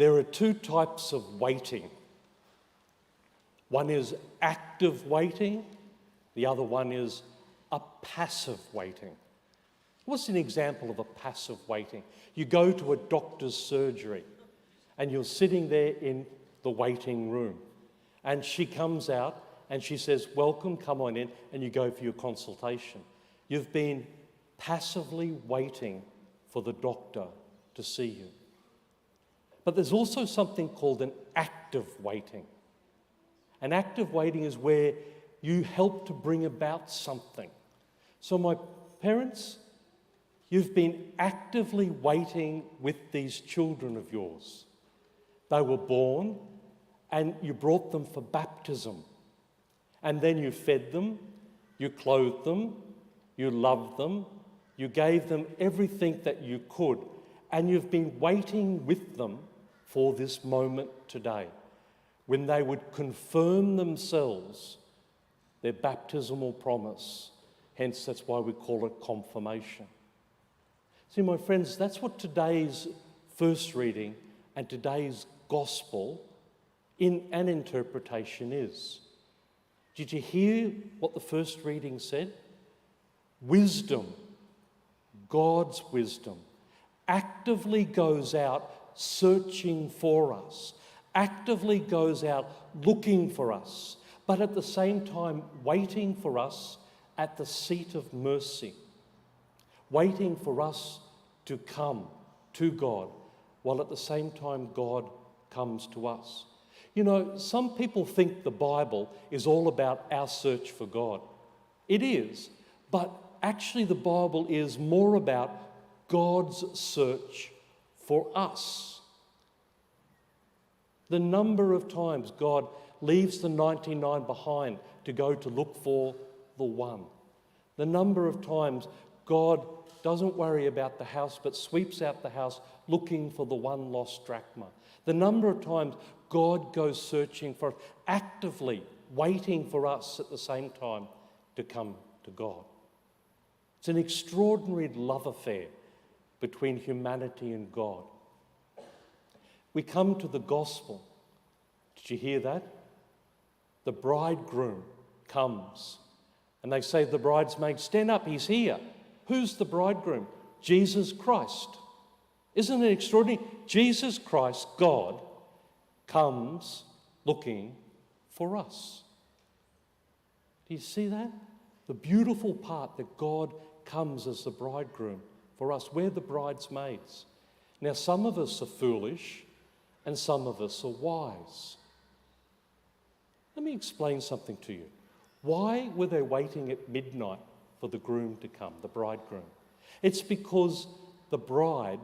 There are two types of waiting. One is active waiting, the other one is a passive waiting. What's an example of a passive waiting? You go to a doctor's surgery and you're sitting there in the waiting room and she comes out and she says, "Welcome, come on in," and you go for your consultation. You've been passively waiting for the doctor to see you. But there's also something called an active waiting. An active waiting is where you help to bring about something. So my parents, you've been actively waiting with these children of yours. They were born and you brought them for baptism. And then you fed them, you clothed them, you loved them, you gave them everything that you could, and you've been waiting with them for this moment today, when they would confirm themselves their baptismal promise. Hence, that's why we call it confirmation. See, my friends, that's what today's first reading and today's gospel in an interpretation is. Did you hear what the first reading said? Wisdom, God's wisdom, actively goes out searching for us, actively goes out looking for us, but at the same time waiting for us at the seat of mercy, waiting for us to come to God, while at the same time God comes to us. You know, some people think the Bible is all about our search for God. It is, but actually the Bible is more about God's search for us. The number of times God leaves the 99 behind to go to look for the one. The number of times God doesn't worry about the house but sweeps out the house looking for the one lost drachma. The number of times God goes searching for us, actively waiting for us at the same time to come to God. It's an extraordinary love affair between humanity and God. We come to the gospel. Did you hear that? The bridegroom comes and they say to the bridesmaid, "Stand up, he's here." Who's the bridegroom? Jesus Christ. Isn't it extraordinary? Jesus Christ, God, comes looking for us. Do you see that? The beautiful part that God comes as the bridegroom for us. We're the bridesmaids. Now, some of us are foolish and some of us are wise. Let me explain something to you. Why were they waiting at midnight for the groom to come, the bridegroom? It's because the bride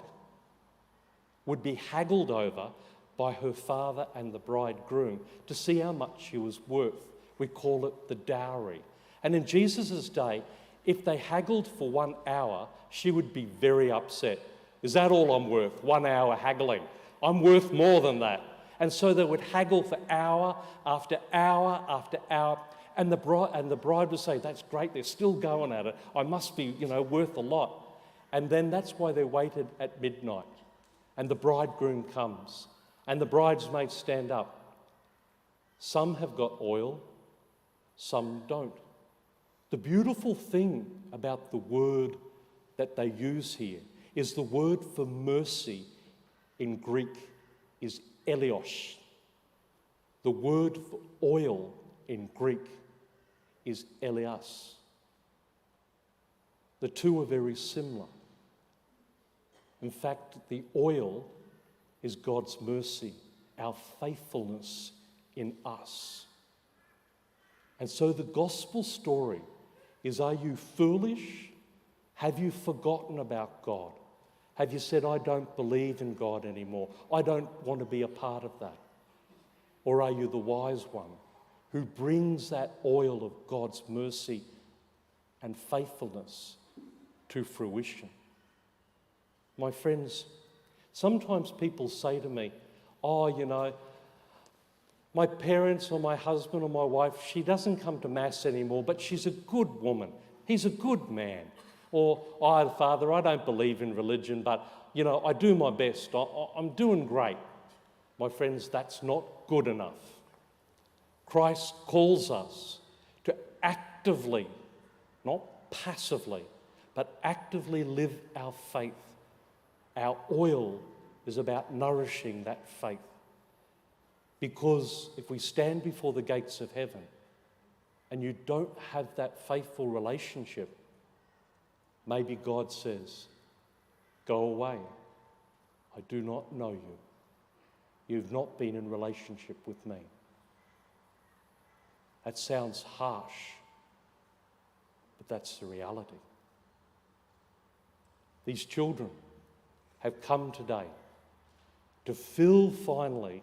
would be haggled over by her father and the bridegroom to see how much she was worth. We call it the dowry. And in Jesus' day, if they haggled for 1 hour, she would be very upset. Is that all I'm worth? 1 hour haggling. I'm worth more than that. And so they would haggle for hour after hour after hour. And the bride would say, "That's great, they're still going at it. I must be, worth a lot." And then that's why they waited at midnight. And the bridegroom comes. And the bridesmaids stand up. Some have got oil, some don't. The beautiful thing about the word that they use here is the word for mercy in Greek is elios. The word for oil in Greek is elias. The two are very similar. In fact, the oil is God's mercy, our faithfulness in us. And so the gospel story is, are you foolish? Have you forgotten about God? Have you said, "I don't believe in God anymore. I don't want to be a part of that"? Or are you the wise one who brings that oil of God's mercy and faithfulness to fruition? My friends, sometimes people say to me, my parents or my husband or my wife, she doesn't come to Mass anymore, but she's a good woman. He's a good man. Or, "Father, I don't believe in religion, but, I do my best. I'm doing great." My friends, that's not good enough. Christ calls us to actively, not passively, but actively live our faith. Our oil is about nourishing that faith. Because if we stand before the gates of heaven and you don't have that faithful relationship, maybe God says, "Go away, I do not know you. You've not been in relationship with me." That sounds harsh, but that's the reality. These children have come today to fill finally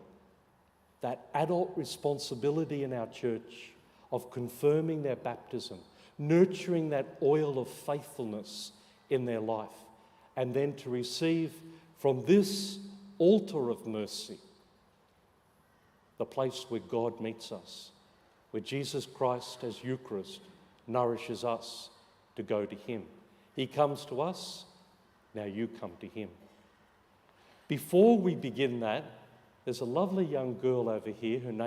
that adult responsibility in our church of confirming their baptism, nurturing that oil of faithfulness in their life, and then to receive from this altar of mercy the place where God meets us, where Jesus Christ as Eucharist nourishes us to go to him. He comes to us, now you come to him. Before we begin that, there's a lovely young girl over here, her name